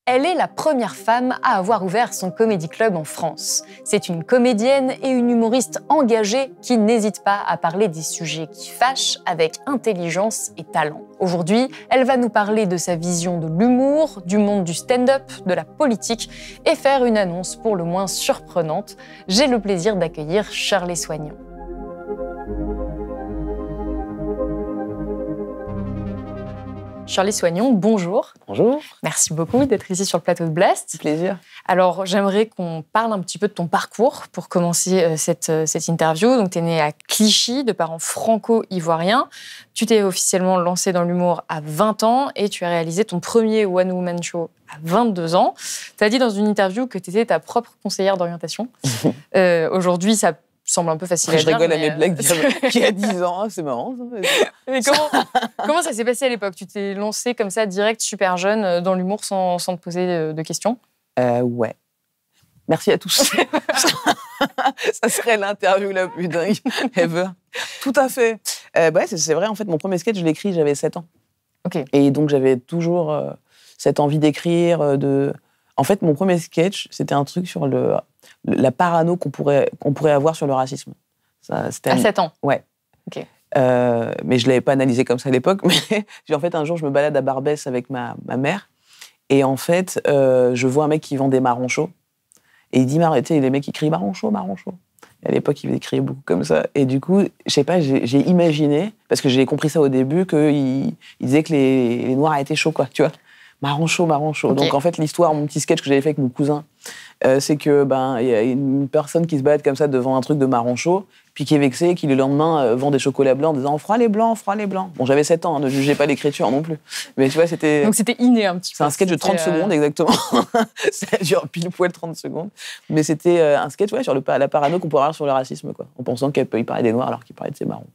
Elle est la première femme à avoir ouvert son comédie club en France. C'est une comédienne et une humoriste engagée qui n'hésite pas à parler des sujets qui fâchent avec intelligence et talent. Aujourd'hui, elle va nous parler de sa vision de l'humour, du monde du stand-up, de la politique et faire une annonce pour le moins surprenante. J'ai le plaisir d'accueillir Shirley Soignon. Shirley Soignon, bonjour. Bonjour. Merci beaucoup d'être ici sur le plateau de Blast. Plaisir. Alors, j'aimerais qu'on parle un petit peu de ton parcours pour commencer cette interview. Donc, tu es née à Clichy, de parents franco-ivoiriens. Tu t'es officiellement lancée dans l'humour à 20 ans et tu as réalisé ton premier one-woman show à 22 ans. Tu as dit dans une interview que tu étais ta propre conseillère d'orientation. Aujourd'hui, ça semble un peu facile à dire. Je rigole à mes blagues qui a 10 ans, c'est marrant. Mais comment ça s'est passé à l'époque? Tu t'es lancée comme ça, direct, super jeune, dans l'humour sans te poser de questions? Ouais. Merci à tous. Ça serait l'interview la plus dingue ever. Tout à fait. C'est vrai, en fait, mon premier sketch, je l'ai écrit, j'avais 7 ans. Okay. Et donc, j'avais toujours cette envie d'écrire. En fait, mon premier sketch, c'était un truc sur la parano qu'on pourrait avoir sur le racisme. À 7 ans? Ouais. Okay. Mais je ne l'avais pas analysé comme ça à l'époque. Mais en fait, un jour, je me balade à Barbès avec ma mère. Et en fait, je vois un mec qui vend des marrons chauds. Et il dit, tu sais, les mecs qui crient marron chaud, marron chaud. Et à l'époque, il criait beaucoup comme ça. Et du coup, je sais pas, j'ai imaginé, parce que j'ai compris ça au début, qu'il disait que les Noirs étaient chauds, quoi, tu vois. Marron chaud, marron chaud. Okay. Donc en fait, l'histoire, mon petit sketch que j'avais fait avec mon cousin, c'est que il y a une personne qui se balade comme ça devant un truc de marron chaud, puis qui est vexée, qui le lendemain vend des chocolats blancs en disant froid les blancs, froid les blancs. Bon, j'avais 7 ans, ne jugez pas l'écriture non plus. Mais tu vois, c'était. Donc c'était inné un petit peu. C'est un sketch de 30 secondes exactement. Ça dure pile poil 30 secondes. Mais c'était un sketch sur la parano qu'on pourrait avoir sur le racisme, quoi, en pensant qu'il parlait des Noirs alors qu'il parlait de ses marrons.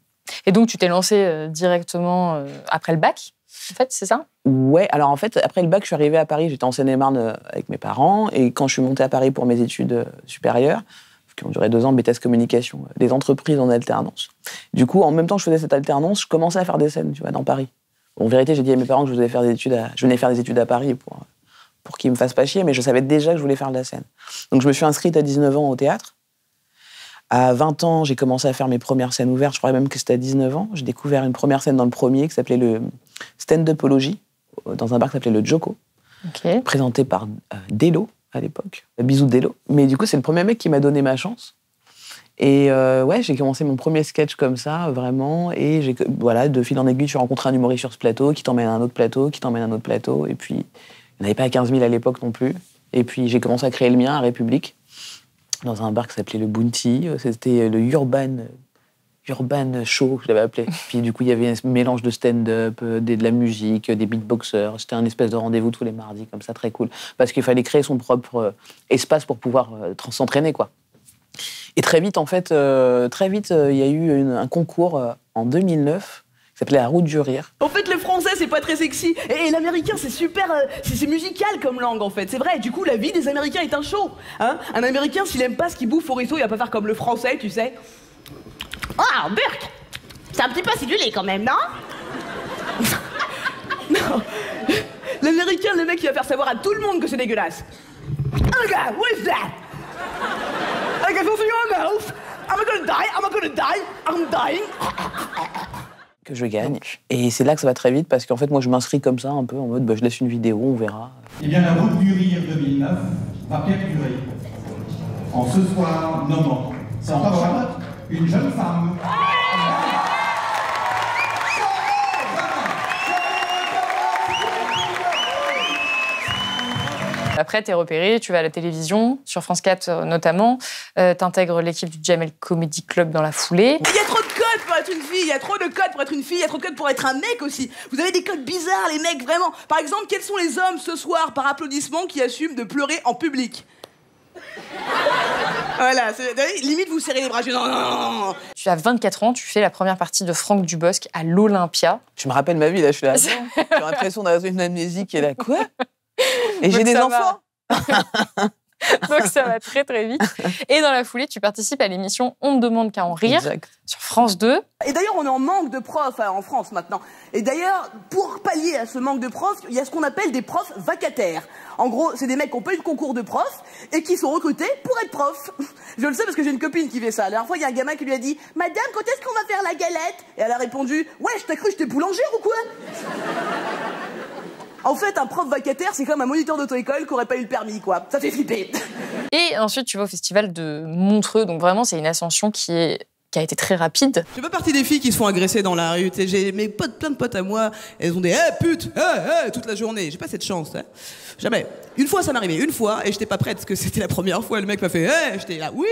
Et donc tu t'es lancée directement après le bac? En fait, c'est ça? Ouais, alors en fait, après le bac, je suis arrivée à Paris, j'étais en Seine-et-Marne avec mes parents, et quand je suis montée à Paris pour mes études supérieures, qui ont duré 2 ans, BTS Communication, des entreprises en alternance. Du coup, en même temps que je faisais cette alternance, je commençais à faire des scènes, tu vois, dans Paris. En vérité, j'ai dit à mes parents que je venais faire des études à Paris pour qu'ils me fassent pas chier, mais je savais déjà que je voulais faire de la scène. Donc je me suis inscrite à 19 ans au théâtre. À 20 ans, j'ai commencé à faire mes premières scènes ouvertes. Je crois même que c'était à 19 ans. J'ai découvert une première scène dans le premier qui s'appelait le Stand-Upology, dans un bar qui s'appelait le Joko, présenté par Delo à l'époque. Bisous Delo. Mais du coup, c'est le premier mec qui m'a donné ma chance. Et j'ai commencé mon premier sketch comme ça, vraiment. Et de fil en aiguille, je suis rencontré un humoriste sur ce plateau qui t'emmène à un autre plateau, qui t'emmène à un autre plateau. Et puis, il n'y en avait pas 15 000 à l'époque non plus. Et puis, j'ai commencé à créer le mien à République, dans un bar qui s'appelait le Bounty. C'était le Urban Show, je l'avais appelé. Puis du coup, il y avait un mélange de stand-up, de la musique, des beatboxers. C'était un espèce de rendez-vous tous les mardis, comme ça, très cool. Parce qu'il fallait créer son propre espace pour pouvoir s'entraîner, quoi. Et très vite, il y a eu un concours en 2009 qui s'appelait La Route du Rire. En fait, le français, c'est pas très sexy. Et l'américain, c'est super... c'est musical comme langue, en fait. C'est vrai. Du coup, la vie des Américains est un show. Hein, un Américain, s'il aime pas ce qu'il bouffe au resto, il va pas faire comme le français, tu sais. Ah, Burk! C'est un petit peu acidulé quand même, non? Non. L'américain, le mec, il va faire savoir à tout le monde que c'est dégueulasse. Oh God, what is that? I got something in my mouth. I'm gonna die. I'm dying. Que je gagne. Et c'est là que ça va très vite, parce qu'en fait, moi, je m'inscris comme ça, un peu en mode, je laisse une vidéo, on verra. Eh bien, la Route du Rire 2009 va perdurer. En ce soir nommant sans Charlotte, une jeune femme. Après, t'es repéré, tu vas à la télévision, sur France 4 notamment, t'intègres l'équipe du Jamel Comedy Club dans la foulée. Il y a trop de codes pour être une fille, il y a trop de codes pour être une fille, il y a trop de codes pour être un mec aussi. Vous avez des codes bizarres, les mecs, vraiment. Par exemple, quels sont les hommes ce soir, par applaudissement, qui assument de pleurer en public? Voilà, limite vous serrez les bras. Non. Tu as 24 ans, tu fais la première partie de Franck Dubosc à l'Olympia. Je me rappelle ma vie, là, je suis là. J'ai l'impression d'avoir une amnésie qui est là. Quoi? Et j'ai des enfants. Donc ça va très très vite. Et dans la foulée, tu participes à l'émission On ne demande qu'à en rire Exact. sur France 2. Et d'ailleurs, on est en manque de profs en France maintenant. Et d'ailleurs, pour pallier à ce manque de profs, il y a ce qu'on appelle des profs vacataires. En gros, c'est des mecs qui ont pas eu le concours de prof et qui sont recrutés pour être profs. Je le sais parce que j'ai une copine qui fait ça. La dernière fois, il y a un gamin qui lui a dit « Madame, quand est-ce qu'on va faire la galette ?» Et elle a répondu « Ouais, je t'ai cru que j'étais boulangère ou quoi ?» En fait, un prof vacataire, c'est comme un moniteur d'auto-école qui aurait pas eu le permis, quoi. Ça fait flipper. Et ensuite, tu vas au festival de Montreux. Donc vraiment, c'est une ascension qui a été très rapide. Je fais pas partie des filles qui se font agresser dans la rue. J'ai mes potes, plein de potes à moi, elles ont des pute, toute la journée. J'ai pas cette chance. Hein. Jamais. Une fois, ça m'est arrivé. Une fois, et j'étais pas prête parce que c'était la première fois. Le mec m'a fait j'étais là, oui.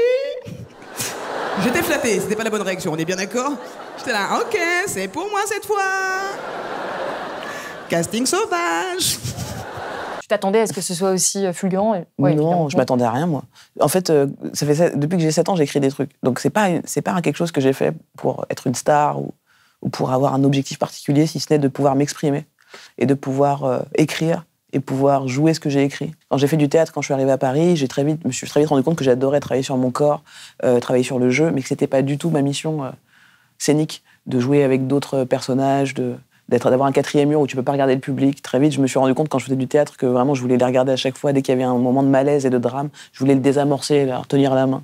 J'étais flatté. C'était pas la bonne réaction. On est bien d'accord? J'étais là, ok, c'est pour moi cette fois. Casting sauvage. Tu t'attendais à ce que ce soit aussi fulgurant Ouais, non, je m'attendais à rien, moi. En fait, depuis que j'ai 7 ans, j'écris des trucs. Donc, c'est pas quelque chose que j'ai fait pour être une star ou pour avoir un objectif particulier, si ce n'est de pouvoir m'exprimer et de pouvoir écrire et pouvoir jouer ce que j'ai écrit. Quand j'ai fait du théâtre, quand je suis arrivé à Paris, je me suis très vite rendu compte que j'adorais travailler sur mon corps, travailler sur le jeu, mais que c'était pas du tout ma mission scénique de jouer avec d'autres personnages, d'avoir un 4e mur où tu peux pas regarder le public. Très vite, je me suis rendu compte quand je faisais du théâtre que vraiment je voulais les regarder à chaque fois. Dès qu'il y avait un moment de malaise et de drame, je voulais le désamorcer, leur tenir la main.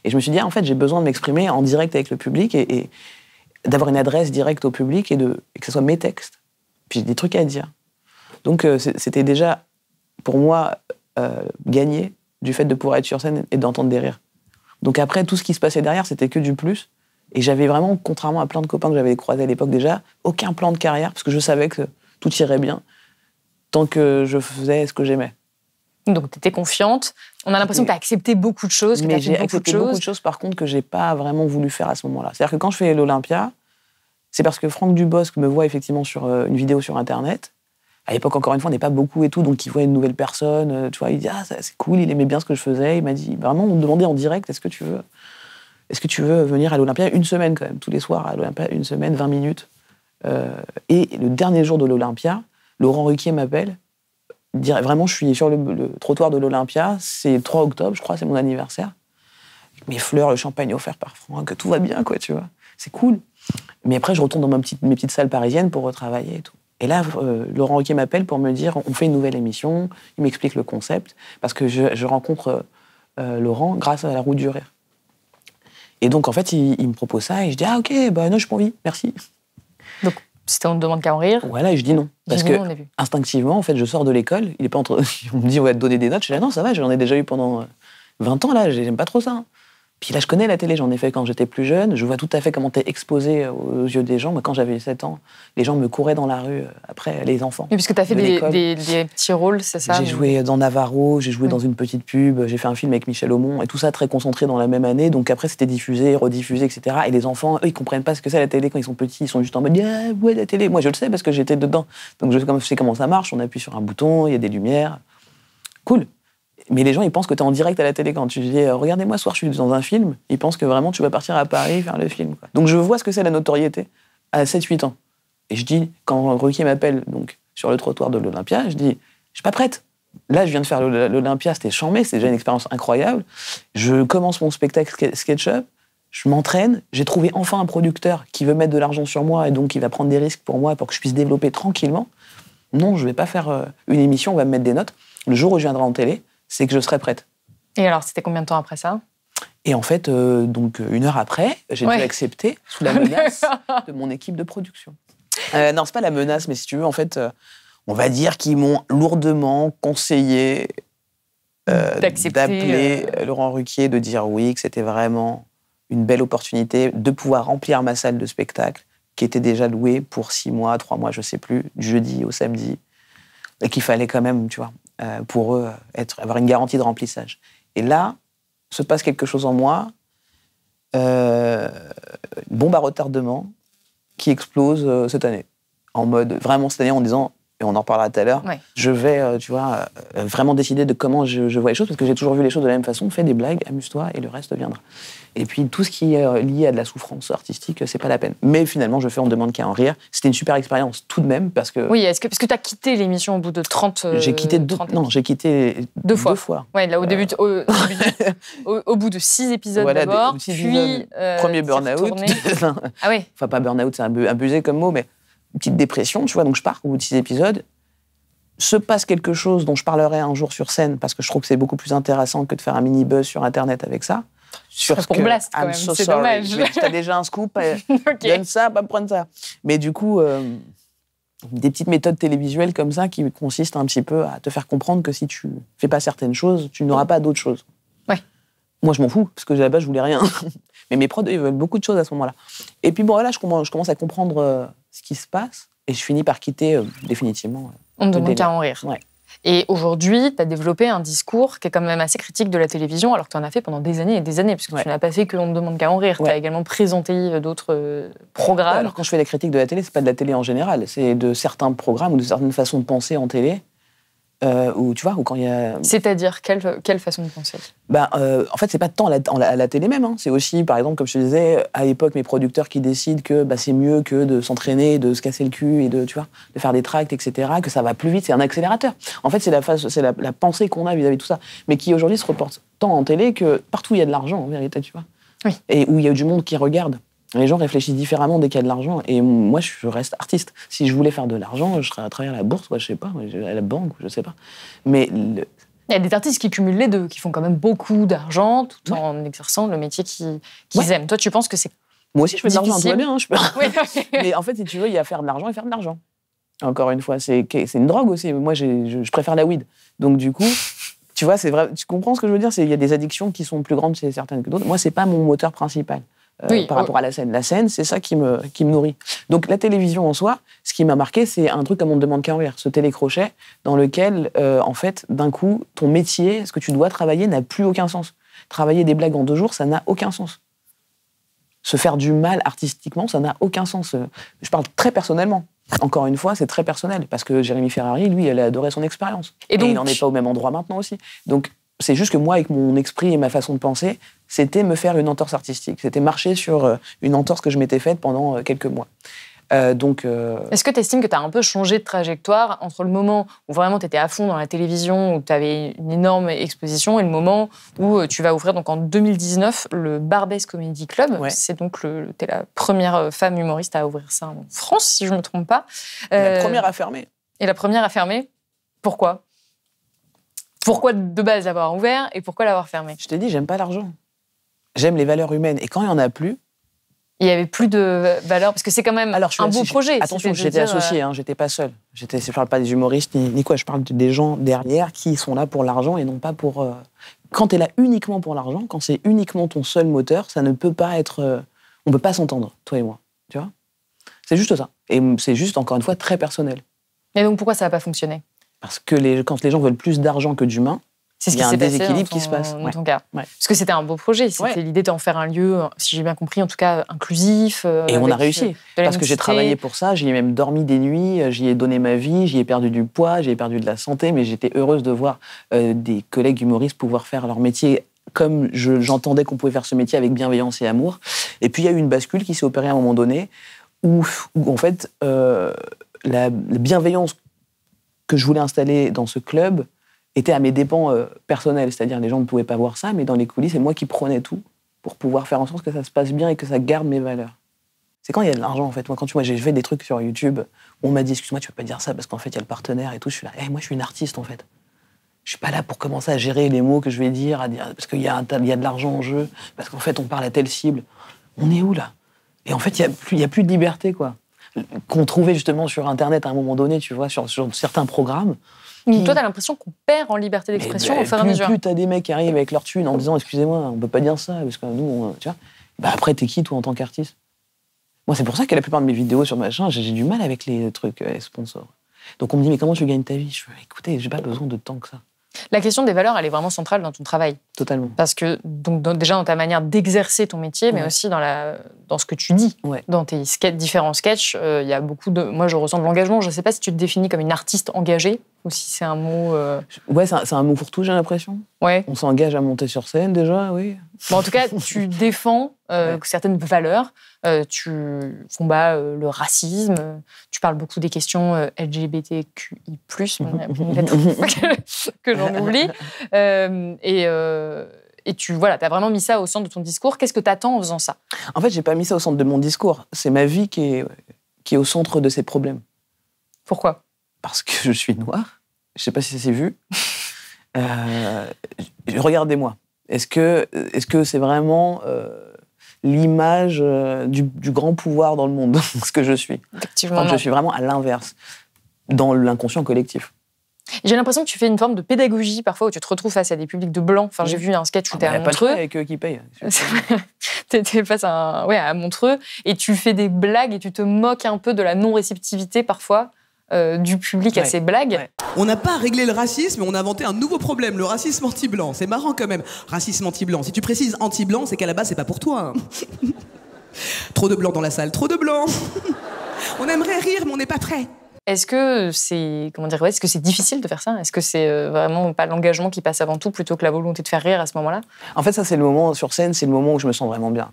Et je me suis dit, en fait, j'ai besoin de m'exprimer en direct avec le public et d'avoir une adresse directe au public et que ce soit mes textes. Puis j'ai des trucs à dire. Donc c'était déjà, pour moi, gagné du fait de pouvoir être sur scène et d'entendre des rires. Donc après, tout ce qui se passait derrière, c'était que du plus. Et j'avais vraiment, contrairement à plein de copains que j'avais croisés à l'époque déjà, aucun plan de carrière, parce que je savais que tout irait bien, tant que je faisais ce que j'aimais. Donc, tu étais confiante. On a l'impression que tu as accepté beaucoup de choses, que tu as fait beaucoup de choses, par contre, que j'ai pas vraiment voulu faire à ce moment-là. C'est-à-dire que quand je fais l'Olympia, c'est parce que Franck Dubosc me voit effectivement sur une vidéo sur Internet. À l'époque, encore une fois, on n'est pas beaucoup et tout, donc il voit une nouvelle personne, tu vois, il dit « Ah, c'est cool, il aimait bien ce que je faisais. » Il m'a dit, vraiment, on me demandait en direct « Est-ce que tu veux venir à l'Olympia une semaine quand même, tous les soirs à l'Olympia, une semaine, 20 minutes. Et le dernier jour de l'Olympia, Laurent Ruquier m'appelle. Vraiment, je suis sur le trottoir de l'Olympia. C'est le 3 octobre, je crois, c'est mon anniversaire. Avec mes fleurs, le champagne offert par Franck, tout va bien, quoi, tu vois. C'est cool. Mais après, je retourne dans mes petites salles parisiennes pour retravailler et tout. Et là, Laurent Ruquier m'appelle pour me dire, on fait une nouvelle émission. Il m'explique le concept, parce que je rencontre Laurent grâce à la Roue du Rire. Et donc, en fait, il me propose ça, et je dis « Ah, ok, bah non, j'ai pas envie, merci. » Donc, c'était On ne demande qu'à en rire. Voilà, et je dis non. Parce que, instinctivement, en fait, je sors de l'école, il est pas entre... on me dit « On va te donner des notes », je dis « Non, ça va, j'en ai déjà eu pendant 20 ans, là, j'aime pas trop ça. » Puis là, je connais la télé, j'en ai fait quand j'étais plus jeune, je vois tout à fait comment t'es exposé aux yeux des gens. Moi, quand j'avais 7 ans, les gens me couraient dans la rue, après, les enfants. Oui, puisque t'as fait des petits rôles, c'est ça? J'ai joué dans Navarro, j'ai joué dans une petite pub, j'ai fait un film avec Michel Aumont, et tout ça très concentré dans la même année. Donc après, c'était diffusé, rediffusé, etc. Et les enfants, eux, ils comprennent pas ce que c'est la télé quand ils sont petits, ils sont juste en mode « Ouais, la télé ». Moi, je le sais parce que j'étais dedans. Donc je sais comment ça marche, on appuie sur un bouton, il y a des lumières. Cool. Mais les gens, ils pensent que tu es en direct à la télé. Quand tu dis « Regardez-moi, ce soir, je suis dans un film », ils pensent que vraiment, tu vas partir à Paris faire le film, quoi. Donc je vois ce que c'est la notoriété à 7-8 ans. Et je dis, quand Ruquier m'appelle donc, sur le trottoir de l'Olympia, je dis « Je suis pas prête. Là, je viens de faire l'Olympia, c'était chambé, c'était déjà une expérience incroyable. Je commence mon spectacle SketchUp, je m'entraîne, j'ai trouvé enfin un producteur qui veut mettre de l'argent sur moi et donc qui va prendre des risques pour moi pour que je puisse développer tranquillement. Non, je vais pas faire une émission, on va me mettre des notes. Le jour où je viendrai en télé, c'est que je serai prête. » Et alors, c'était combien de temps après ça? Et en fait, donc 1 heure après, j'ai dû accepter sous la menace de mon équipe de production. Non, c'est pas la menace, mais si tu veux, en fait, on va dire qu'ils m'ont lourdement conseillé d'appeler Laurent Ruquier, de dire oui, que c'était vraiment une belle opportunité de pouvoir remplir ma salle de spectacle, qui était déjà louée pour 6 mois, 3 mois, je sais plus, du jeudi au samedi, et qu'il fallait quand même, tu vois, pour eux, avoir une garantie de remplissage. Et là, se passe quelque chose en moi, bombe à retardement, qui explose cette année. En mode, vraiment cette année, en disant, et on en reparlera tout à l'heure, Ouais. je vais, vraiment décider de comment je vois les choses, parce que j'ai toujours vu les choses de la même façon, fais des blagues, amuse-toi, et le reste viendra. Et puis, tout ce qui est lié à de la souffrance artistique, c'est pas la peine. Mais finalement, je fais On ne demande qu'à en rire. C'était une super expérience, tout de même, parce que... Oui, parce que tu as quitté l'émission au bout de 30... j'ai quitté j'ai quitté deux fois. Ouais, là, au début, au bout de 6 épisodes voilà, d'abord, des- 6 puis... épisodes. Premier burn-out. Ah oui. Enfin, pas burn-out, c'est abusé comme mot, mais une petite dépression, tu vois. Donc, je pars au bout de 6 épisodes. Se passe quelque chose dont je parlerai un jour sur scène, parce que je trouve que c'est beaucoup plus intéressant que de faire un mini-buzz sur Internet avec ça. Sur pour Blast, quand même. C'est dommage. T'as déjà un scoop, Okay. donne ça, pas me prendre ça. Mais du coup, des petites méthodes télévisuelles comme ça qui consistent un petit peu à te faire comprendre que si tu fais pas certaines choses, tu n'auras pas d'autres choses. Ouais. Moi, je m'en fous, parce que à la base, je voulais rien. Mais mes prods, ils veulent beaucoup de choses à ce moment-là. Et puis bon, voilà, je commence à comprendre ce qui se passe, et je finis par quitter définitivement. On ne demande qu'à en rire. Ouais. Et aujourd'hui, tu as développé un discours qui est quand même assez critique de la télévision, alors que tu en as fait pendant des années et des années, puisque tu n'as pas fait que On ne demande qu'à en rire. Tu as également présenté d'autres programmes. Ouais, alors quand je fais la critique de la télé, c'est pas de la télé en général, c'est de certains programmes ou de certaines façons de penser en télé, ou tu vois, ou quand il y a... C'est-à-dire, quelle façon de penser? En fait, c'est pas tant à la télé même, hein. C'est aussi, par exemple, comme je te disais, à l'époque, mes producteurs qui décident que c'est mieux que de s'entraîner, de se casser le cul et de faire des tracts, etc., que ça va plus vite, c'est un accélérateur. En fait, c'est la pensée qu'on a vis-à-vis de tout ça, mais qui aujourd'hui se reporte tant en télé que partout il y a de l'argent, en vérité, tu vois. Oui. Et où il y a du monde qui regarde. Les gens réfléchissent différemment dès qu'il y a de l'argent. Et moi, je reste artiste. Si je voulais faire de l'argent, je serais à travers la bourse, je sais pas, à la banque, je sais pas. Mais il y a des artistes qui cumulent les deux, qui font quand même beaucoup d'argent tout en exerçant le métier qu'ils aiment. Toi, tu penses que c'est moi aussi, je fais de l'argent, tout va bien. Oui. Mais en fait, si tu veux, il y a faire de l'argent et faire de l'argent. Encore une fois, c'est une drogue aussi. Moi, je préfère la weed. Donc, du coup, tu vois, c'est vrai. Tu comprends ce que je veux dire? Il y a des addictions qui sont plus grandes chez certaines que d'autres. Moi, c'est pas mon moteur principal. Par rapport à la scène. La scène, c'est ça qui me nourrit. Donc la télévision en soi, ce qui m'a marqué, c'est un truc comme On ne demande qu'à en rire, ce télécrochet dans lequel, en fait, d'un coup, ton métier, ce que tu dois travailler, n'a plus aucun sens. Travailler des blagues en 2 jours, ça n'a aucun sens. Se faire du mal artistiquement, ça n'a aucun sens. Je parle très personnellement. Encore une fois, c'est très personnel, parce que Jérémy Ferrari, lui, il a adoré son expérience. Et donc, il n'en est pas au même endroit maintenant aussi. Donc, c'est juste que moi, avec mon esprit et ma façon de penser, c'était me faire une entorse artistique. C'était marcher sur une entorse que je m'étais faite pendant quelques mois. Est-ce que tu estimes que tu as un peu changé de trajectoire entre le moment où vraiment tu étais à fond dans la télévision, où tu avais une énorme exposition, et le moment où tu vas ouvrir donc en 2019 le Barbès Comedy Club? Ouais. C'est donc t'es la première femme humoriste à ouvrir ça en France, si je ne me trompe pas. La première à fermer. Et la première à fermer. Pourquoi? Pourquoi de base l'avoir ouvert et pourquoi l'avoir fermé? Je t'ai dit, j'aime pas l'argent. J'aime les valeurs humaines. Et quand il n'y en a plus... Il n'y avait plus de valeur, parce que c'est quand même un beau projet. Attention, j'étais associé, j'étais pas seul. Je ne parle pas des humoristes ni quoi, je parle des gens derrière qui sont là pour l'argent et non pas pour... Quand tu es là uniquement pour l'argent, quand c'est uniquement ton seul moteur, ça ne peut pas être... On ne peut pas s'entendre, toi et moi. Tu vois? C'est juste ça. Et c'est juste, encore une fois, très personnel. Et donc pourquoi ça n'a pas fonctionné? Parce que quand les gens veulent plus d'argent que d'humain, c'est ce il y a qui un s'est déséquilibre passé qui se passe. Dans ton cas. Ouais. Parce que c'était un beau projet. C'était l'idée d'en faire un lieu, si j'ai bien compris, en tout cas inclusif. Et on a réussi. Parce que j'ai travaillé pour ça, j'y ai même dormi des nuits, j'y ai donné ma vie, j'y ai perdu du poids, j'y ai perdu de la santé, mais j'étais heureuse de voir des collègues humoristes pouvoir faire leur métier comme j'entendais qu'on pouvait faire ce métier, avec bienveillance et amour. Et puis il y a eu une bascule qui s'est opérée à un moment donné où en fait, la bienveillance que je voulais installer dans ce club était à mes dépens personnels, c'est-à-dire les gens ne pouvaient pas voir ça, mais dans les coulisses, c'est moi qui prenais tout pour pouvoir faire en sorte que ça se passe bien et que ça garde mes valeurs. C'est quand il y a de l'argent, en fait. Moi, quand j'ai fait des trucs sur YouTube, on m'a dit, excuse-moi, tu peux pas dire ça, parce qu'en fait, il y a le partenaire et tout. Je suis là, moi, je suis une artiste, en fait. Je suis pas là pour commencer à gérer les mots que je vais dire, parce qu'il y a de l'argent en jeu, parce qu'en fait, on parle à telle cible. On est où, là? Et en fait, il y a plus de liberté, quoi. Qu'on trouvait justement sur Internet à un moment donné, tu vois, sur certains programmes. Toi, t'as l'impression qu'on perd en liberté d'expression au fur et à mesure. Plus t'as des mecs qui arrivent avec leur thune en disant, excusez-moi, on peut pas dire ça, parce que nous, tu vois. Après, t'es qui, toi, en tant qu'artiste? Moi, c'est pour ça que la plupart de mes vidéos sur machin, j'ai du mal avec les trucs sponsors. Donc on me dit, mais comment tu gagnes ta vie? Je fais, écoutez, j'ai pas besoin de tant que ça. La question des valeurs, elle est vraiment centrale dans ton travail. Totalement. Parce que, donc, déjà dans ta manière d'exercer ton métier, mais aussi dans ce que tu dis. Ouais. Dans tes différents sketchs, il y a beaucoup de... Moi, je ressens de l'engagement. Je ne sais pas si tu te définis comme une artiste engagée ou si c'est un mot... Ouais, c'est un mot pour tout, j'ai l'impression. Ouais. On s'engage à monter sur scène, déjà, oui. Bon, en tout cas, tu défends certaines valeurs. Tu combats le racisme. Tu parles beaucoup des questions LGBTQI+, que j'en oublie. Et tu as vraiment mis ça au centre de ton discours. Qu'est-ce que tu attends en faisant ça? En fait, j'ai pas mis ça au centre de mon discours. C'est ma vie qui est au centre de ces problèmes. Pourquoi? Parce que je suis noire. Je sais pas si ça s'est vu. Regardez-moi. Est-ce que c'est vraiment l'image du grand pouvoir dans le monde, ce que je suis? Effectivement. Je suis vraiment à l'inverse, dans l'inconscient collectif. J'ai l'impression que tu fais une forme de pédagogie parfois où tu te retrouves face à des publics de blancs. Enfin, j'ai vu un sketch où tu es à Montreux. Avec eux qui payent. Tu es face à Montreux et tu fais des blagues et tu te moques un peu de la non-réceptivité parfois du public à ces blagues. Ouais. On n'a pas réglé le racisme, mais on a inventé un nouveau problème, le racisme anti-blanc. C'est marrant quand même. Racisme anti-blanc. Si tu précises anti-blanc, c'est qu'à la base, c'est pas pour toi. Hein. Trop de blancs dans la salle, trop de blancs. On aimerait rire, mais on n'est pas prêt. Est-ce que c'est est-ce que c'est difficile de faire ça? Est-ce que c'est vraiment pas l'engagement qui passe avant tout plutôt que la volonté de faire rire à ce moment-là? En fait, ça, c'est le moment sur scène, c'est le moment où je me sens vraiment bien.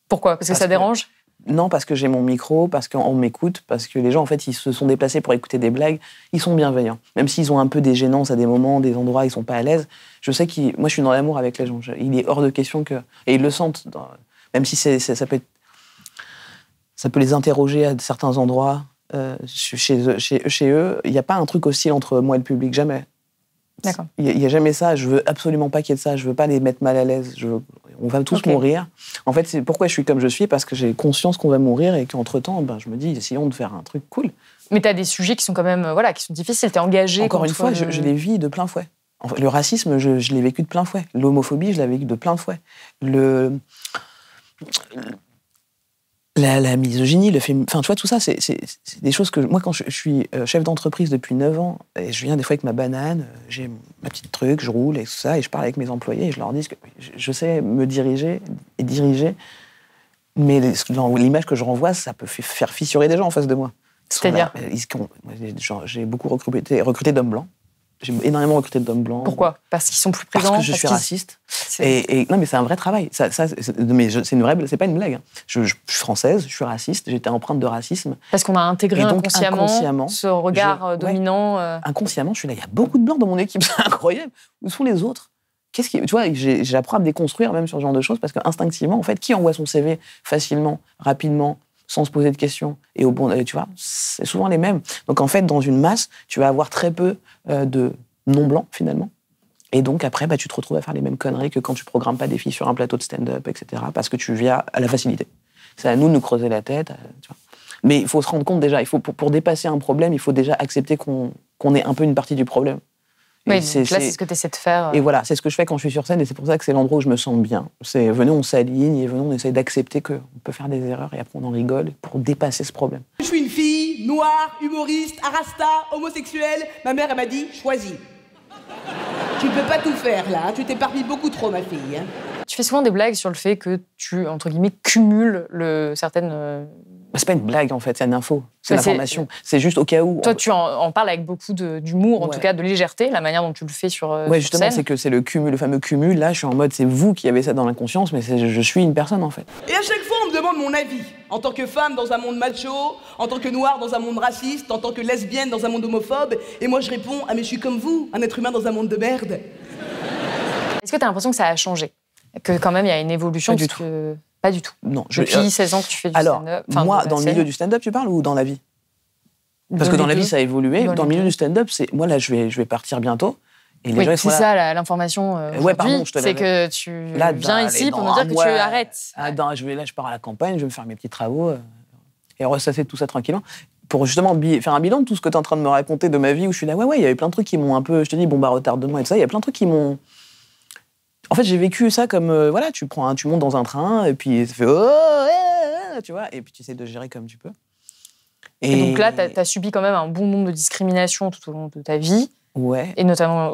Pourquoi? Parce que ça dérange? Non, parce que j'ai mon micro, parce qu'on m'écoute, parce que les gens, en fait, ils se sont déplacés pour écouter des blagues, ils sont bienveillants. Même s'ils ont un peu des gênances à des moments, des endroits, ils sont pas à l'aise. Je sais moi, je suis dans l'amour avec les gens. Il est hors de question que... Et ils le sentent. Même si ça peut les interroger à certains endroits, chez eux, il n'y a pas un truc hostile entre moi et le public, jamais. D'accord. Il n'y a jamais ça. Je veux absolument pas qu'il y ait de ça. Je veux pas les mettre mal à l'aise. On va tous mourir. En fait, c'est pourquoi je suis comme je suis, parce que j'ai conscience qu'on va mourir et qu'entre-temps, je me dis, essayons de faire un truc cool. Mais tu as des sujets qui sont quand même qui sont difficiles. Tu es engagé. Encore une fois, je les vis de plein fouet. Le racisme, je l'ai vécu de plein fouet. L'homophobie, je l'ai vécu de plein fouet. La misogynie, le féminisme, enfin, tu vois, tout ça, c'est des choses que... Moi, quand je suis chef d'entreprise depuis 9 ans, et je viens des fois avec ma banane, j'ai ma petite truc, je roule et tout ça, et je parle avec mes employés, et je leur dis que je sais me diriger et diriger, mais l'image que je renvoie, ça peut faire fissurer des gens en face de moi. C'est-à-dire? J'ai beaucoup recruté d'hommes blancs. J'ai énormément recruté d'hommes blancs. Pourquoi? Parce qu'ils sont plus présents? Parce que je suis raciste. Non, mais c'est un vrai travail. C'est pas une blague. Je suis française, je suis raciste, j'ai été empreinte de racisme. Parce qu'on a intégré inconsciemment ce regard dominant. Inconsciemment, je suis là. Il y a beaucoup de blancs dans mon équipe, c'est incroyable. Où sont les autres? Tu vois, j'apprends à me déconstruire même sur ce genre de choses parce qu'instinctivement, en fait, qui envoie son CV facilement, rapidement, sans se poser de questions, et tu vois, c'est souvent les mêmes. Donc en fait, dans une masse, tu vas avoir très peu de non-blancs, finalement. Et donc après, tu te retrouves à faire les mêmes conneries que quand tu programmes pas des filles sur un plateau de stand-up, etc., parce que tu viens à la facilité. C'est à nous de nous creuser la tête, tu vois. Mais il faut se rendre compte déjà, pour dépasser un problème, il faut déjà accepter qu'on est un peu une partie du problème. Oui, c'est ce que tu essaies de faire. Et voilà, c'est ce que je fais quand je suis sur scène, et c'est pour ça que c'est l'endroit où je me sens bien. C'est venez, on s'aligne, et venez, on essaie d'accepter qu'on peut faire des erreurs, et après on en rigole pour dépasser ce problème. Je suis une fille, noire, humoriste, arasta, homosexuelle. Ma mère, elle m'a dit, choisis. Tu ne peux pas tout faire, là. Tu t'éparpilles beaucoup trop, ma fille. Tu fais souvent des blagues sur le fait que tu, entre guillemets, cumules certaines... C'est pas une blague, en fait, c'est une info. C'est l'information. C'est juste au cas où... Toi, tu en parles avec beaucoup d'humour, en tout cas de légèreté, la manière dont tu le fais sur justement, scène. c'est que c'est le fameux cumul. Là, je suis en mode, c'est vous qui avez ça dans l'inconscience, mais je suis une personne, en fait. Et à chaque fois, on me demande mon avis. En tant que femme dans un monde macho, en tant que noire dans un monde raciste, en tant que lesbienne dans un monde homophobe. Et moi, je réponds, ah mais je suis comme vous, un être humain dans un monde de merde. Est-ce que tu as l'impression que ça a changé? Que quand même, il y a une évolution? Pas du tout. Pas du tout. Non. Depuis 16 ans que tu fais du stand-up. Moi, dans le milieu du stand-up, tu parles, ou dans la vie? Parce que dans la vie, ça a évolué. Dans le milieu du stand-up, moi, là, je vais partir bientôt. Et les gens, c'est ça, l'information. Pardon, je te c'est que tu viens ici pour nous dire que tu arrêtes. Je pars à la campagne, je vais me faire mes petits travaux et ressasser tout ça tranquillement. Pour justement faire un bilan de tout ce que tu es en train de me raconter de ma vie, où je suis là, il y avait plein de trucs qui m'ont un peu, je te dis, retarde-moi et tout ça. Il y a plein de trucs qui m'ont... En fait, j'ai vécu ça comme, tu montes dans un train, et puis ça fait, tu vois, et puis tu essaies de gérer comme tu peux. Et donc là, tu as subi quand même un bon nombre de discriminations tout au long de ta vie. Ouais. et notamment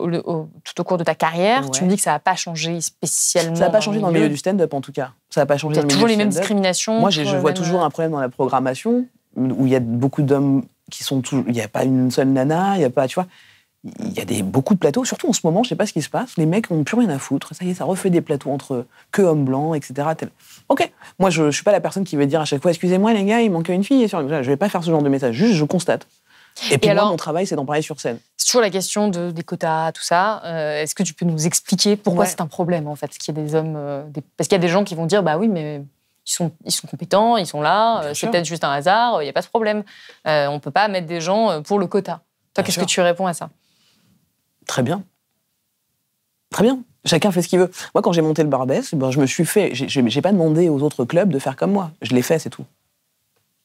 tout au cours de ta carrière. Ouais. Tu me dis que ça n'a pas changé spécialement. Ça n'a pas changé dans le milieu du stand-up, en tout cas. Ça n'a pas changé Il y a dans le milieu toujours du les mêmes stand-up. discriminations. Moi, je vois toujours un problème dans la programmation, où il y a beaucoup d'hommes qui sont toujours... Il n'y a pas une seule nana, il n'y a pas... Tu vois, il y a beaucoup de plateaux, surtout en ce moment, je ne sais pas ce qui se passe, les mecs n'ont plus rien à foutre. Ça y est, ça refait des plateaux entre que hommes blancs, etc. Ok, moi, je ne suis pas la personne qui va dire à chaque fois « Excusez-moi, les gars, il manque une fille. » Je ne vais pas faire ce genre de message, juste je constate. Et puis moi, mon travail, c'est d'en parler sur scène. C'est toujours la question des quotas, tout ça. Est-ce que tu peux nous expliquer pourquoi c'est un problème, en fait, qu'il y ait des hommes... Parce qu'il y a des gens qui vont dire « Bah oui, mais... Ils sont compétents, ils sont là, c'est peut-être juste un hasard, il n'y a pas de problème. On ne peut pas mettre des gens pour le quota. » Toi, qu'est-ce que tu réponds à ça? Très bien. Très bien. Chacun fait ce qu'il veut. Moi, quand j'ai monté le Barbès, je me suis fait... J'ai pas demandé aux autres clubs de faire comme moi. Je l'ai fait, c'est tout.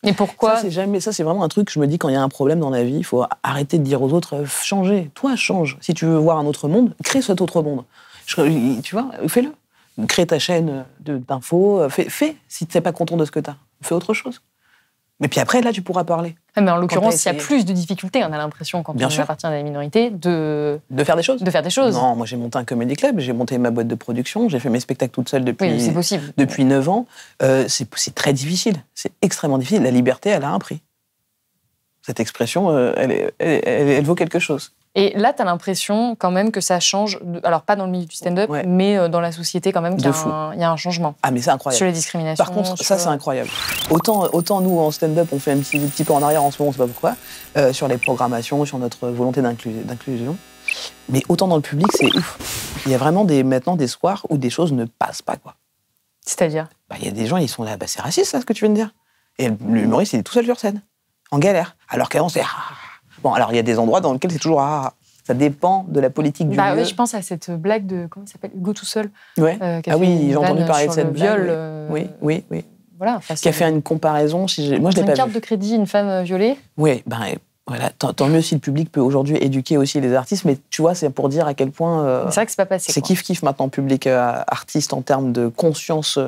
Et pourquoi? Ça, c'est vraiment un truc, je me dis, quand il y a un problème dans la vie, il faut arrêter de dire aux autres « Changez. Toi, change. Si tu veux voir un autre monde, crée cet autre monde. » Tu vois, fais-le. Crée ta chaîne d'infos, fais. Si tu n'es pas content de ce que tu as, fais autre chose. Mais puis après, là, tu pourras parler. Mais en l'occurrence, il y a plus de difficultés, on a l'impression, quand on appartient à la minorité, de faire des choses. De faire des choses. Non, moi, j'ai monté un comedy club, j'ai monté ma boîte de production, j'ai fait mes spectacles toute seule depuis 9 ans. C'est très difficile, c'est extrêmement difficile. La liberté, elle a un prix. Cette expression, elle vaut quelque chose. Et là, tu as l'impression quand même que ça change, alors pas dans le milieu du stand-up, mais dans la société quand même, qu'il y a un changement. Ah, mais c'est incroyable. Sur les discriminations. Par contre, ça, c'est incroyable. Autant nous, en stand-up, on fait un petit peu en arrière en ce moment, on ne sait pas pourquoi, sur les programmations, sur notre volonté d'inclusion. Mais autant dans le public, c'est ouf. Il y a vraiment maintenant des soirs où des choses ne passent pas, quoi. C'est-à-dire? Il y a des gens, ils sont là, c'est raciste, ça, ce que tu viens de dire. Et l'humoriste, il est tout seul sur scène, en galère. Alors qu'avant, c'est... Bon, alors il y a des endroits dans lesquels c'est toujours ça dépend de la politique du lieu. Oui, je pense à cette blague de comment il s'appelle, Hugo tout seul. Ouais. J'ai entendu parler de cette viol. Oui. Voilà. Qui a fait une comparaison. Moi, je l'ai pas vu. Une carte de crédit, une femme violée. Oui, voilà. Tant mieux si le public peut aujourd'hui éduquer aussi les artistes, mais tu vois, c'est pour dire à quel point. C'est vrai que c'est pas passé. C'est kiff maintenant, public artiste en termes de conscience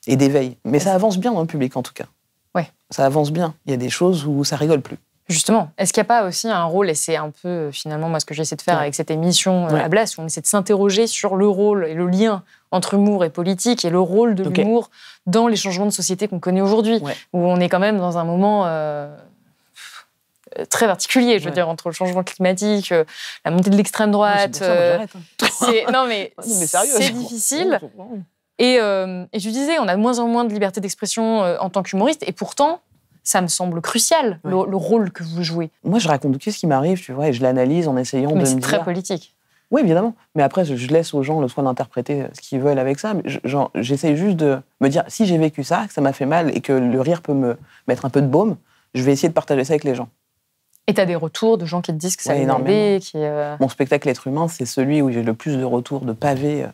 et d'éveil. Mais ça avance bien dans le public en tout cas. Ouais. Ça avance bien. Il y a des choses où ça rigole plus. Justement, est-ce qu'il n'y a pas aussi un rôle, et c'est un peu finalement moi ce que j'essaie de faire avec cette émission à Blast, où on essaie de s'interroger sur le rôle et le lien entre humour et politique, et le rôle de l'humour dans les changements de société qu'on connaît aujourd'hui, où on est quand même dans un moment très particulier, je veux dire, entre le changement climatique, la montée de l'extrême droite. C'est difficile. Et tu disais, on a de moins en moins de liberté d'expression en tant qu'humoriste, et pourtant, ça me semble crucial, le rôle que vous jouez. Moi, je raconte qu'est-ce qui m'arrive, tu vois, et je l'analyse en essayant de me dire... Mais c'est très politique. Oui, évidemment. Mais après, je laisse aux gens le soin d'interpréter ce qu'ils veulent avec ça. Mais j'essaie juste de me dire, si j'ai vécu ça, que ça m'a fait mal, et que le rire peut me mettre un peu de baume, je vais essayer de partager ça avec les gens. Et tu as des retours de gens qui te disent que ça les a aidés, Mon spectacle Être humain, c'est celui où j'ai le plus de retours, de pavés.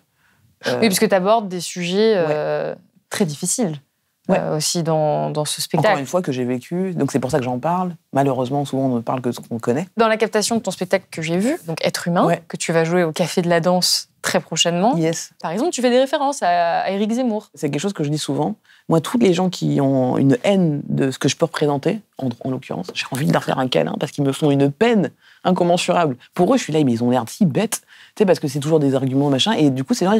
Oui, parce que tu abordes des sujets très difficiles. Aussi dans ce spectacle. Encore une fois, que j'ai vécu, donc c'est pour ça que j'en parle. Malheureusement, souvent, on ne parle que de ce qu'on connaît. Dans la captation de ton spectacle que j'ai vu, donc Être humain, que tu vas jouer au Café de la Danse très prochainement, par exemple, tu fais des références à Éric Zemmour. C'est quelque chose que je dis souvent. Moi, tous les gens qui ont une haine de ce que je peux représenter, en l'occurrence, j'ai envie de leur faire un câlin parce qu'ils me font une peine incommensurable. Pour eux, je suis là, mais ils ont l'air si bêtes, tu sais, parce que c'est toujours des arguments, machin, et du coup, c'est là,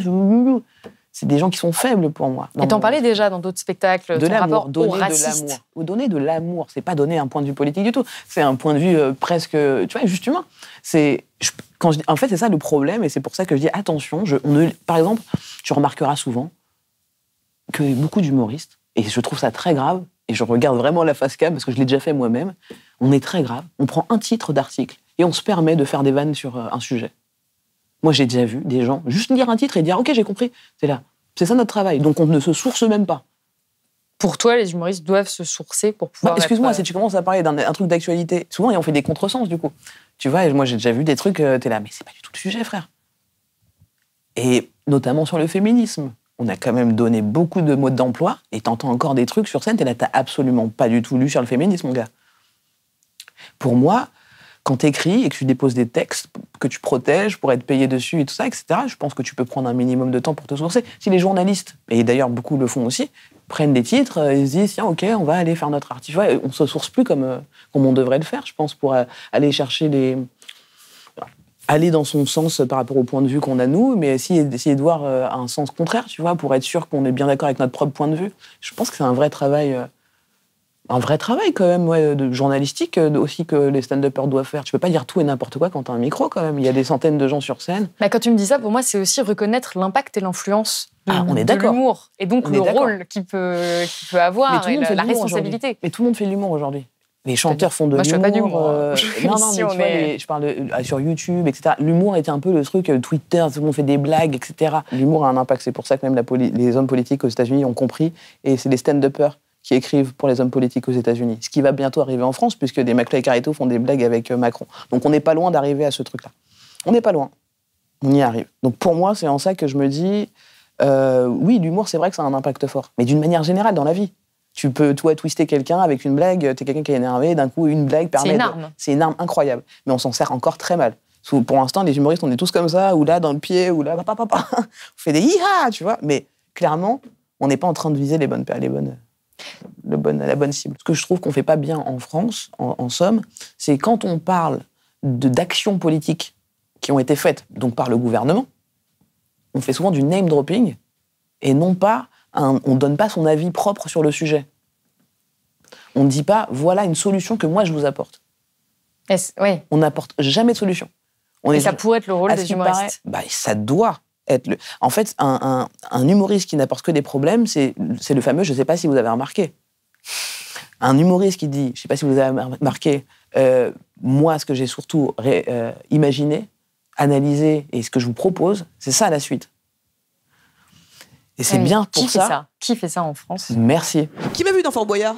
c'est des gens qui sont faibles pour moi. Et t'en parlais déjà dans d'autres spectacles, de ton rapport donner au raciste. Donner de l'amour, c'est pas donner un point de vue politique du tout. C'est un point de vue presque, tu vois, juste humain. En fait, c'est ça le problème, et c'est pour ça que je dis attention. Par exemple, tu remarqueras souvent que beaucoup d'humoristes, et je trouve ça très grave, et je regarde vraiment la face cam parce que je l'ai déjà fait moi-même. On est très grave. On prend un titre d'article et on se permet de faire des vannes sur un sujet. Moi, j'ai déjà vu des gens juste lire un titre et dire « Ok, j'ai compris, c'est là. C'est ça notre travail. » Donc, on ne se source même pas. Pour toi, les humoristes doivent se sourcer pour pouvoir... Excuse-moi, si tu commences à parler d'un truc d'actualité, souvent, on fait des contresens, du coup. Tu vois, moi, j'ai déjà vu des trucs, t'es là, mais c'est pas du tout le sujet, frère. Et notamment sur le féminisme. On a quand même donné beaucoup de modes d'emploi et t'entends encore des trucs sur scène, t'es là, t'as absolument pas du tout lu sur le féminisme, mon gars. Pour moi... Quand tu écris et que tu déposes des textes que tu protèges pour être payé dessus et tout ça, etc., je pense que tu peux prendre un minimum de temps pour te sourcer. Si les journalistes, et d'ailleurs beaucoup le font aussi, prennent des titres, ils se disent « Tiens, ok, on va aller faire notre article ». On ne se source plus comme on devrait le faire, je pense, pour aller chercher les... aller dans son sens par rapport au point de vue qu'on a nous, mais essayer de voir un sens contraire, tu vois, pour être sûr qu'on est bien d'accord avec notre propre point de vue. Je pense que c'est un vrai travail quand même, ouais, de journalistique aussi que les stand-uppers doivent faire. Tu peux pas dire tout et n'importe quoi quand t'as un micro quand même. Il y a des centaines de gens sur scène. Bah, quand tu me dis ça, pour moi, c'est aussi reconnaître l'impact et l'influence on est de d'accord. l'humour. Et donc le rôle qu'il peut avoir et la responsabilité. Mais tout le monde fait de l'humour aujourd'hui. Les chanteurs font de l'humour. Moi, je fais pas d'humour. Non, mais tu vois, je parle sur YouTube, etc. L'humour était un peu le truc, Twitter, tout le monde fait des blagues, etc. L'humour a un impact. C'est pour ça que même les hommes politiques aux États-Unis ont compris. Et c'est les stand-uppers qui écrivent pour les hommes politiques aux États-Unis. Ce qui va bientôt arriver en France, puisque des McFly et Carito font des blagues avec Macron. Donc on n'est pas loin d'arriver à ce truc-là. On n'est pas loin. On y arrive. Donc pour moi, c'est en ça que je me dis, oui, l'humour, c'est vrai que ça a un impact fort. Mais d'une manière générale, dans la vie. Tu peux, toi, twister quelqu'un avec une blague, t'es quelqu'un qui est énervé, d'un coup, une blague permet... C'est une arme incroyable. Mais on s'en sert encore très mal. Pour l'instant, les humoristes, on est tous comme ça, ou là, dans le pied, ou là, papa. On fait des hi-ha, tu vois. Mais clairement, on n'est pas en train de viser la bonne cible. Ce que je trouve qu'on fait pas bien en France, en somme, c'est quand on parle d'actions politiques qui ont été faites donc par le gouvernement, on fait souvent du name dropping et non pas on donne pas son avis propre sur le sujet. On ne dit pas voilà une solution que moi je vous apporte. Oui. On n'apporte jamais de solution. Ça pourrait être le rôle des humoristes. Ça doit être le. En fait, un humoriste qui n'apporte que des problèmes, c'est le fameux. Je ne sais pas si vous avez remarqué. Un humoriste qui dit, je ne sais pas si vous avez remarqué, moi, ce que j'ai surtout imaginé, analysé et ce que je vous propose, c'est ça la suite. Et c'est bien pour ça. Qui fait ça en France? Merci. Qui m'a vu dans Fort Boyard?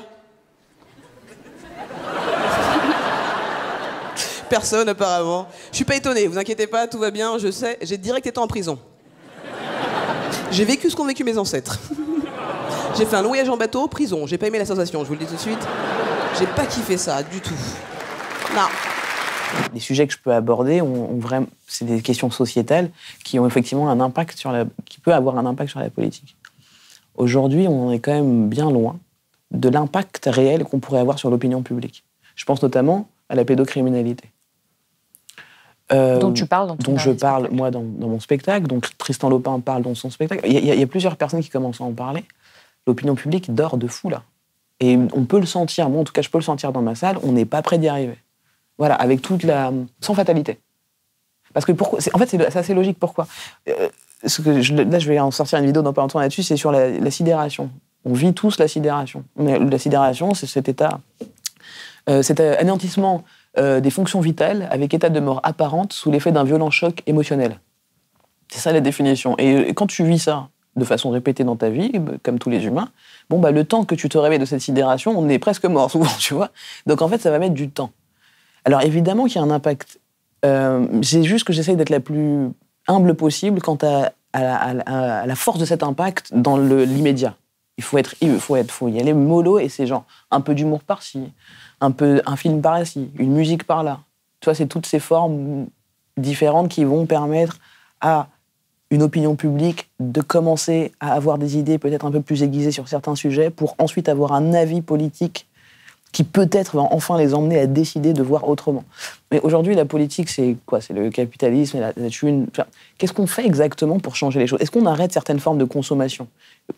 Personne, apparemment. Je suis pas étonné, vous inquiétez pas, tout va bien, je sais, j'ai direct été en prison. J'ai vécu ce qu'ont vécu mes ancêtres. J'ai fait un long voyage en bateau, prison, j'ai pas aimé la sensation, je vous le dis tout de suite. J'ai pas kiffé ça, du tout. Non. Les sujets que je peux aborder vraiment, c'est des questions sociétales qui ont effectivement un impact qui peut avoir un impact sur la politique. Aujourd'hui, on en est quand même bien loin de l'impact réel qu'on pourrait avoir sur l'opinion publique. Je pense notamment à la pédocriminalité. Dont tu parles dans ton dont je parle, moi, dans mon spectacle. Donc Tristan Lopin parle dans son spectacle. Il y a plusieurs personnes qui commencent à en parler. L'opinion publique dort de fou, là. Et on peut le sentir, moi en tout cas je peux le sentir dans ma salle, on n'est pas près d'y arriver. Voilà, avec sans fatalité. Parce que en fait, c'est assez logique. Pourquoi là, je vais en sortir une vidéo dans pas longtemps là-dessus, c'est sur la sidération. On vit tous la sidération. La sidération, c'est cet état, cet anéantissement des fonctions vitales avec état de mort apparente sous l'effet d'un violent choc émotionnel. C'est ça la définition. Et quand tu vis ça de façon répétée dans ta vie, comme tous les humains, le temps que tu te réveilles de cette sidération, on est presque mort souvent, tu vois. Donc en fait, ça va mettre du temps. Alors évidemment qu'il y a un impact. C'est juste que j'essaye d'être la plus humble possible quant à la force de cet impact dans l'immédiat. Il faut y aller mollo et c'est genre un peu d'humour par-ci, un film par-ci, une musique par-là. Tu vois, c'est toutes ces formes différentes qui vont permettre à une opinion publique de commencer à avoir des idées peut-être un peu plus aiguisées sur certains sujets pour ensuite avoir un avis politique qui peut-être va enfin les emmener à décider de voir autrement. Mais aujourd'hui, la politique, c'est quoi? C'est le capitalisme, la thune. Qu'est-ce qu'on fait exactement pour changer les choses? Est-ce qu'on arrête certaines formes de consommation?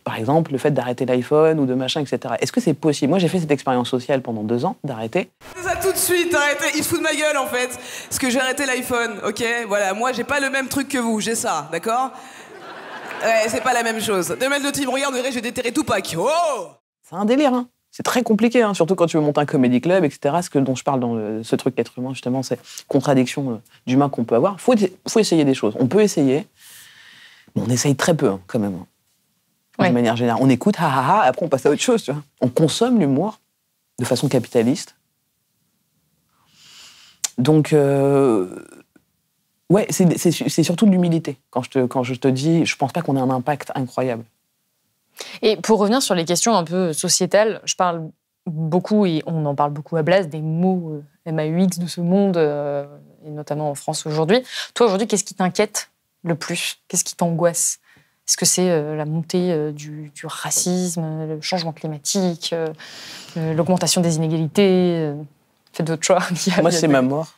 Par exemple, le fait d'arrêter l'iPhone ou de machin, etc. Est-ce que c'est possible? Moi, j'ai fait cette expérience sociale pendant 2 ans, d'arrêter. C'est ça tout de suite, arrêtez, il se fout de ma gueule en fait. Parce que j'ai arrêté l'iPhone, ok? Voilà, moi j'ai pas le même truc que vous, j'ai ça, d'accord? Ouais, c'est pas la même chose. Demain, le type regarde, je vais déterrer Tupac. Oh! C'est un délire, hein. C'est très compliqué, hein, surtout quand tu veux monter un comedy club, etc. Ce dont je parle dans ce truc être humain, justement, c'est contradiction d'humain qu'on peut avoir. Faut essayer des choses. On peut essayer, mais on essaye très peu, hein, quand même. De manière générale. On écoute, après on passe à autre chose, tu vois. On consomme l'humour de façon capitaliste. Donc, c'est surtout de l'humilité. Quand je te dis, je pense pas qu'on ait un impact incroyable. Et pour revenir sur les questions un peu sociétales, je parle beaucoup, et on en parle beaucoup à Blaze, des mots MAUX de ce monde, et notamment en France aujourd'hui. Toi, aujourd'hui, qu'est-ce qui t'inquiète le plus? Qu'est-ce qui t'angoisse? Est-ce que c'est la montée du racisme, le changement climatique, l'augmentation des inégalités? Faites votre choix. Moi, c'est ma mort.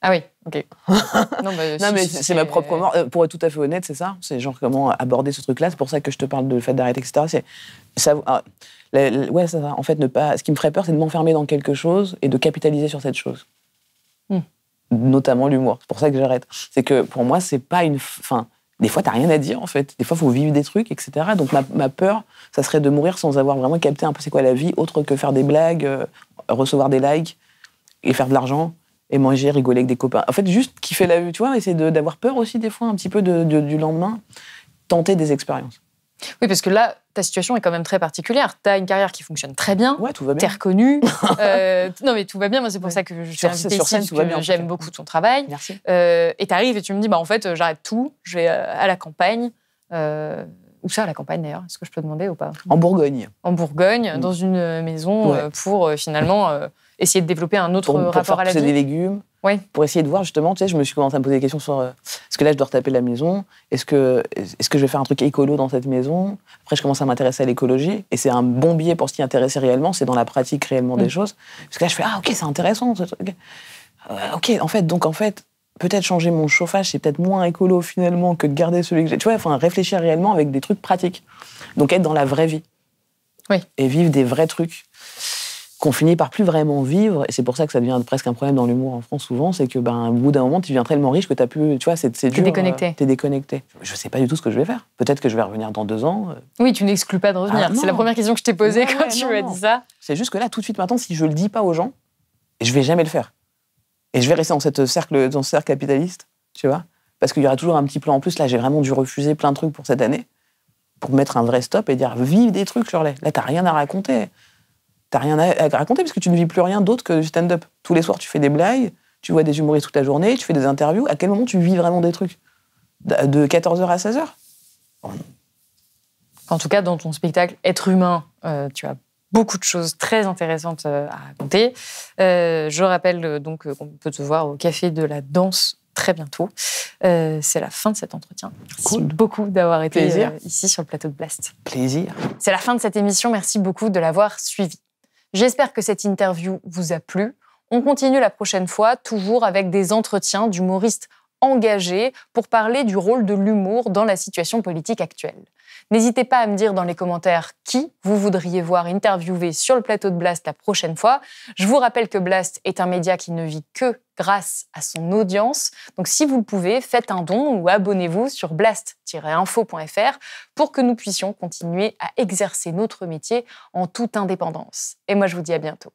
Ah oui, ok. Non, mais c'est ma propre mort. Pour être tout à fait honnête, c'est ça. C'est genre comment aborder ce truc-là. C'est pour ça que je te parle de le fait d'arrêter, etc. C'est ça. Ouais, c'est ça. En fait, ce qui me ferait peur, c'est de m'enfermer dans quelque chose et de capitaliser sur cette chose. Notamment l'humour. C'est pour ça que j'arrête. C'est que pour moi, c'est pas une. Enfin, des fois, t'as rien à dire, en fait. Des fois, il faut vivre des trucs, etc. Donc, ma peur, ça serait de mourir sans avoir vraiment capté un peu c'est quoi la vie, autre que faire des blagues, recevoir des likes et faire de l'argent. Et manger, rigoler avec des copains. En fait, juste kiffer la vie, tu vois, essayer d'avoir peur aussi, des fois, un petit peu du lendemain, tenter des expériences. Oui, parce que là, ta situation est quand même très particulière. Tu as une carrière qui fonctionne très bien. Ouais, tout va bien. Tu es reconnue. Non, mais tout va bien. Moi, c'est pour ça que je t'ai invité ici, parce que j'aime beaucoup ton travail. Merci. Et tu arrives et tu me dis, en fait, j'arrête tout, je vais à la campagne. Où ça, à la campagne, d'ailleurs? Est-ce que je peux demander ou pas? En Bourgogne. En Bourgogne, dans une maison, pour finalement essayer de développer un autre rapport à la vie. Pour des légumes, pour essayer de voir justement, tu sais, je me suis commencé à me poser des questions sur est-ce que là je dois retaper la maison, est-ce que je vais faire un truc écolo dans cette maison. Après je commence à m'intéresser à l'écologie et c'est un bon biais pour s'y intéresser réellement, c'est dans la pratique réellement des choses. Parce que là je fais ok, c'est intéressant ce truc. Ok, en fait peut-être changer mon chauffage, c'est peut-être moins écolo finalement que de garder celui que j'ai. Tu vois, enfin réfléchir réellement avec des trucs pratiques. Donc être dans la vraie vie. Oui. Et vivre des vrais trucs qu'on finit par plus vraiment vivre, et c'est pour ça que ça devient presque un problème dans l'humour en France souvent, c'est que au bout d'un moment, tu deviens tellement riche que t'as plus, tu vois, c'est dur. T'es déconnecté. T'es déconnecté. Je sais pas du tout ce que je vais faire. Peut-être que je vais revenir dans 2 ans. Oui, tu n'exclus pas de revenir. C'est la première question que je t'ai posée quand tu m'as dit ça. C'est juste que là, tout de suite maintenant, si je le dis pas aux gens, je vais jamais le faire. Et je vais rester dans ce cercle capitaliste, tu vois, parce qu'il y aura toujours un petit plan en plus. Là, j'ai vraiment dû refuser plein de trucs pour cette année, pour mettre un vrai stop et dire vive des trucs sur les. Là, t'as rien à raconter. T'as rien à raconter parce que tu ne vis plus rien d'autre que du stand-up. Tous les soirs, tu fais des blagues, tu vois des humoristes toute la journée, tu fais des interviews. À quel moment tu vis vraiment des trucs? De 14h à 16h? En tout cas, dans ton spectacle Être humain, tu as beaucoup de choses très intéressantes à raconter. Je rappelle donc qu'on peut te voir au Café de la Danse très bientôt. C'est la fin de cet entretien. Merci beaucoup d'avoir été ici sur le plateau de Blast. Plaisir. C'est la fin de cette émission. Merci beaucoup de l'avoir suivie. J'espère que cette interview vous a plu. On continue la prochaine fois, toujours avec des entretiens d'humoristes engagés pour parler du rôle de l'humour dans la situation politique actuelle. N'hésitez pas à me dire dans les commentaires qui vous voudriez voir interviewer sur le plateau de Blast la prochaine fois. Je vous rappelle que Blast est un média qui ne vit que grâce à son audience. Donc si vous le pouvez, faites un don ou abonnez-vous sur blast-info.fr pour que nous puissions continuer à exercer notre métier en toute indépendance. Et moi, je vous dis à bientôt.